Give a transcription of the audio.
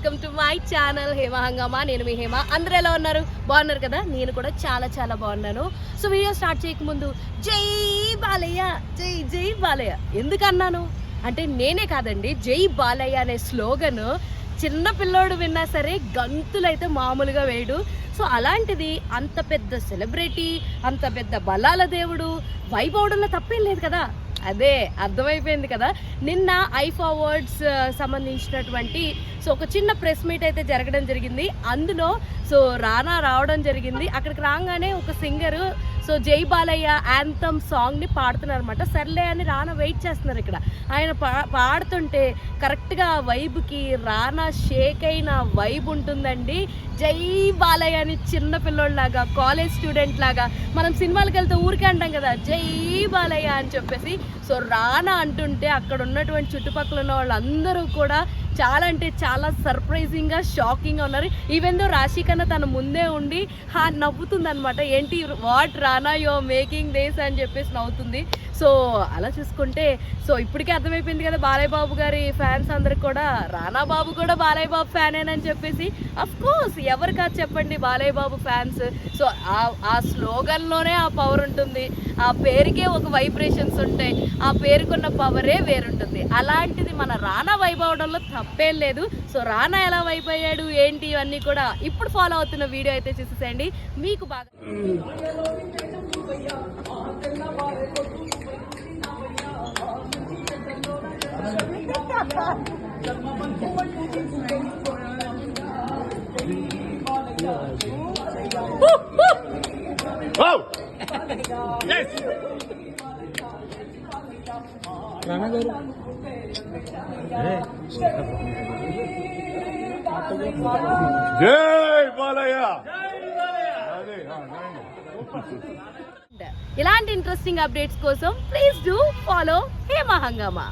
Welcome to my channel Hema హంగామా. నేను మీ హేమ. అందరూ ఎలా ఉన్నారు? బాగున్నారు కదా? నేను కూడా చాలా చాలా బాగున్నాను. సో వీడియో స్టార్ట్ చేయకముందు జై బాలయ్య, జై జై బాలయ్య ఎందుకన్నాను అంటే నేనే కాదండి, జై బాలయ్య అనే స్లోగన్ చిన్న పిల్లోడు విన్నా సరే గంతులైతే మామూలుగా వేయడు. సో అలాంటిది అంత పెద్ద సెలబ్రిటీ, అంత పెద్ద బలాల దేవుడు వైబ్ అవడంలో తప్పేం లేదు కదా. అదే అర్థమైపోయింది కదా. నిన్న ఐఫా అవార్డ్స్ సంబంధించినటువంటి ఒక చిన్న ప్రెస్ మీట్ అయితే జరగడం జరిగింది. అందులో రానా రావడం జరిగింది. అక్కడికి రాగానే ఒక సింగరు జై బాలయ్య యాంథమ్ సాంగ్ని పాడుతున్నారు అనమాట. సర్లే అని రానా వెయిట్ చేస్తున్నారు. ఇక్కడ ఆయన పాడుతుంటే కరెక్ట్గా వైబ్కి రానా షేక్ అయిన వైబ్ ఉంటుందండి. జై బాలయ్య అని చిన్న పిల్లోళ్ళలాగా, కాలేజ్ స్టూడెంట్ లాగా, మనం సినిమాలకు వెళ్తే ఊరికే అంటాం కదా జై బాలయ్య అని చెప్పేసి. రానా అంటుంటే అక్కడ ఉన్నటువంటి చుట్టుపక్కల ఉన్న వాళ్ళందరూ కూడా చాలా అంటే చాలా సర్ప్రైజింగ్గా, షాకింగ్గా ఉన్నారు. ఈవెన్ దో రాశి కన్నా తన ముందే ఉండి నవ్వుతుంది అనమాట. ఏంటి వాట్ రానా యో మేకింగ్ దేస్ అని చెప్పేసి నవ్వుతుంది. అలా చూసుకుంటే ఇప్పటికే అర్థమైపోయింది కదా బాలయ్య బాబు గారి ఫ్యాన్స్ అందరికి కూడా రానా బాబు కూడా బాలయ్య బాబు ఫ్యానేనని చెప్పేసి. అఫ్ కోర్స్ ఎవరు కాదు చెప్పండి బాలయ్య బాబు ఫ్యాన్స్. ఆ స్లోగన్లోనే ఆ పవర్ ఉంటుంది, ఆ పేరుకే ఒక వైబ్రేషన్స్ ఉంటాయి, ఆ పేరుకున్న పవరే వేరుంటుంది. అలాంటిది మన రానా వైబ్ అవడంలో తప్పేం లేదు. రానా ఎలా వైబ్ అయ్యాడు ఏంటి ఇవన్నీ కూడా ఇప్పుడు ఫాలో అవుతున్న వీడియో అయితే చూసేసేయండి, మీకు బాగా జై బాలయ్య. ఇలాంటి ఇంట్రెస్టింగ్ అప్డేట్స్ కోసం ప్లీజ్ డూ ఫాలో హేమ హంగామా.